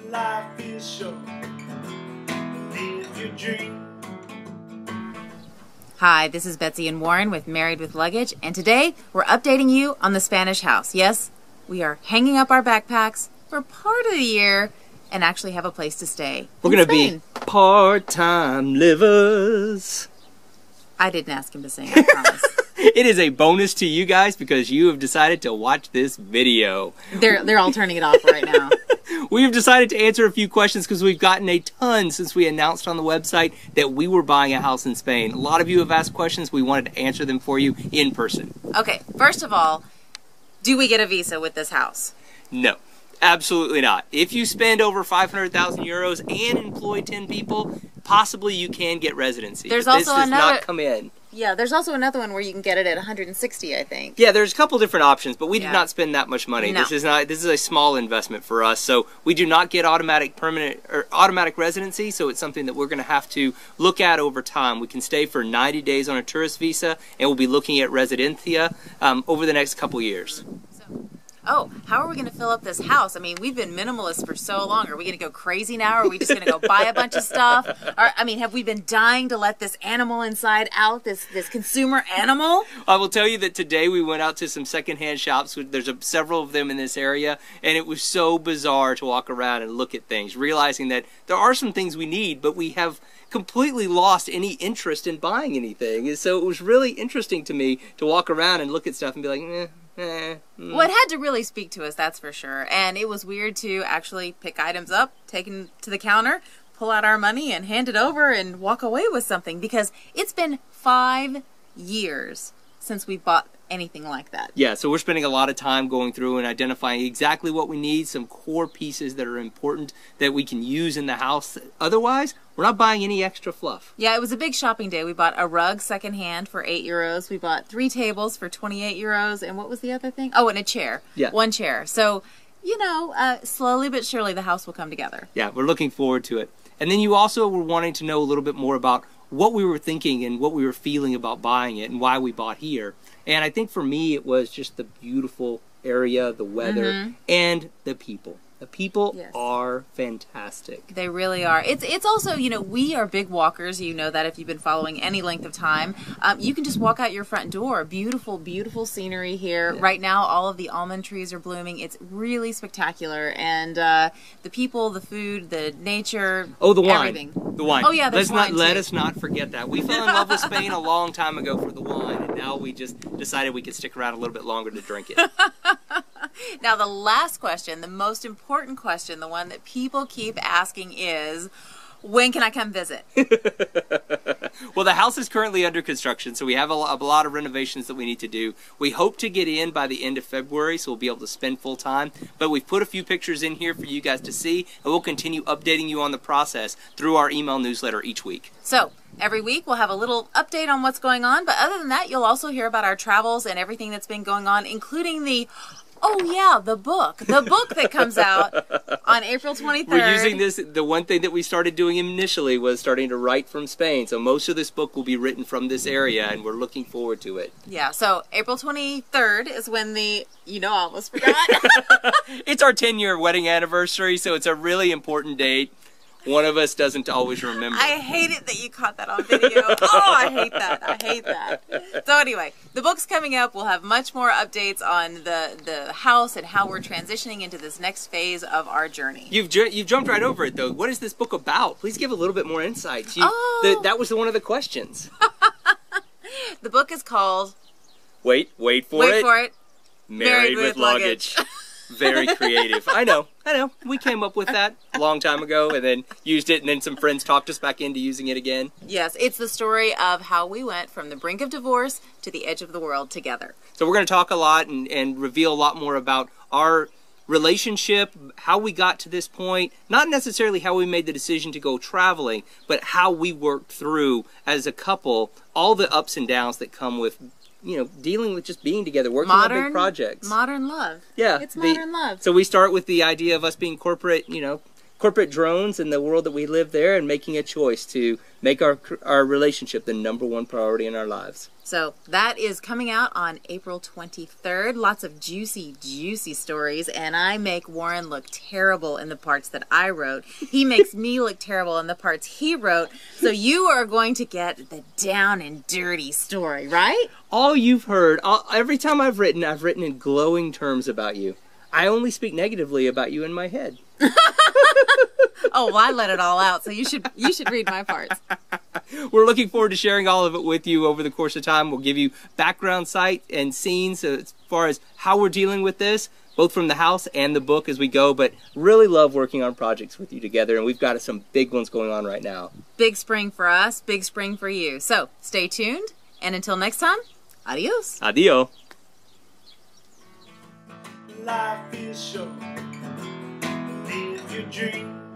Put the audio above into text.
life is short. Live your dream. Hi, this is Betsy and Warren with Married with Luggage, and today we're updating you on the Spanish house. Yes, we are hanging up our backpacks for part of the year and actually have a place to stay. We're going to be part-time livers. I didn't ask him to sing, I promise. It is a bonus to you guys because you have decided to watch this video. They're all turning it off right now. We've decided to answer a few questions because we've gotten a ton since we announced on the website that we were buying a house in Spain. A lot of you have asked questions. We wanted to answer them for you in person. Okay, first of all, do we get a visa with this house? No, absolutely not. If you spend over 500,000 euros and employ 10 people, possibly you can get residency. There's but also this does another not come in. Yeah, there's also another one where you can get it at 160, I think. Yeah, there's a couple different options, but we did Yeah. not spend that much money. No. This is a small investment for us, so we do not get automatic residency, so it's something that we're going to have to look at over time. We can stay for 90 days on a tourist visa, and we'll be looking at residencia over the next couple years. Oh, how are we going to fill up this house? I mean, we've been minimalist for so long. Are we going to go crazy now? Are we just going to go buy a bunch of stuff? Or, I mean, have we been dying to let this animal inside out, this consumer animal? I will tell you that today we went out to some secondhand shops. There's several of them in this area, and it was so bizarre to walk around and look at things, realizing that there are some things we need, but we have completely lost any interest in buying anything. And so it was really interesting to me to walk around and look at stuff and be like, Well, it had to really speak to us, that's for sure. And it was weird to actually pick items up, take them to the counter, pull out our money and hand it over and walk away with something, because it's been 5 years since we bought anything like that. Yeah, so we're spending a lot of time going through and identifying exactly what we need, some core pieces that are important that we can use in the house. Otherwise, we're not buying any extra fluff. Yeah, it was a big shopping day. We bought a rug secondhand for 8 euros. We bought 3 tables for 28 euros. And what was the other thing? Oh, and a chair. Yeah. 1 chair. So, you know, slowly but surely the house will come together. Yeah, we're looking forward to it. And then you also were wanting to know a little bit more about what we were thinking and what we were feeling about buying it and why we bought here. And I think for me it was just the beautiful area, the weather, and the people. The people are fantastic. They really are. It's also, you know, we are big walkers. You know that if you've been following any length of time. You can just walk out your front door. Beautiful, beautiful scenery here. Yeah. Right now, all of the almond trees are blooming. It's really spectacular. And the people, the food, the nature, oh, the wine. Everything. The wine. Oh, yeah, there's wine, let us not forget that. We fell in love with Spain a long time ago for the wine, and now we just decided we could stick around a little bit longer to drink it. Now, the last question, the most important question, the one that people keep asking is, when can I come visit? Well, the house is currently under construction, so we have a lot of renovations that we need to do. We hope to get in by the end of February, so we'll be able to spend full time. But we've put a few pictures in here for you guys to see, and we'll continue updating you on the process through our email newsletter each week. So, every week we'll have a little update on what's going on, but other than that, you'll also hear about our travels and everything that's been going on, including the... Oh yeah, the book that comes out on April 23rd. We're using this, the one thing that we started doing initially was starting to write from Spain. So most of this book will be written from this area, and we're looking forward to it. Yeah, so April 23rd is when the, you know, I almost forgot. It's our 10-year wedding anniversary, so it's a really important date. One of us doesn't always remember. I hate it that you caught that on video. Oh, I hate that. I hate that. So anyway, the book's coming up. We'll have much more updates on the house and how we're transitioning into this next phase of our journey. You've jumped right over it, though. What is this book about? Please give a little bit more insight. That was one of the questions. The book is called... Wait for it. Married with Luggage. Very creative. I know. We came up with that a long time ago and then used it, and then some friends talked us back into using it again. Yes, it's the story of how we went from the brink of divorce to the edge of the world together. So we're going to talk a lot and reveal a lot more about our relationship, how we got to this point, not necessarily how we made the decision to go traveling, but how we worked through as a couple all the ups and downs that come with, you know, dealing with just being together, working on big projects. Modern love. Yeah. It's modern love. So we start with the idea of us being corporate drones in the world that we live there, and making a choice to make our relationship the #1 priority in our lives. So that is coming out on April 23rd. Lots of juicy, juicy stories. And I make Warren look terrible in the parts that I wrote. He makes me look terrible in the parts he wrote. So you are going to get the down and dirty story, right? All you've heard, every time I've written in glowing terms about you. I only speak negatively about you in my head. Oh, well, I let it all out, so you should read my parts. We're looking forward to sharing all of it with you over the course of time. We'll give you background sight and scenes as far as how we're dealing with this, both from the house and the book as we go, but really love working on projects with you together, and we've got some big ones going on right now. Big spring for us, big spring for you. So stay tuned, and until next time, adios. Adio. Life is short. Live your dream.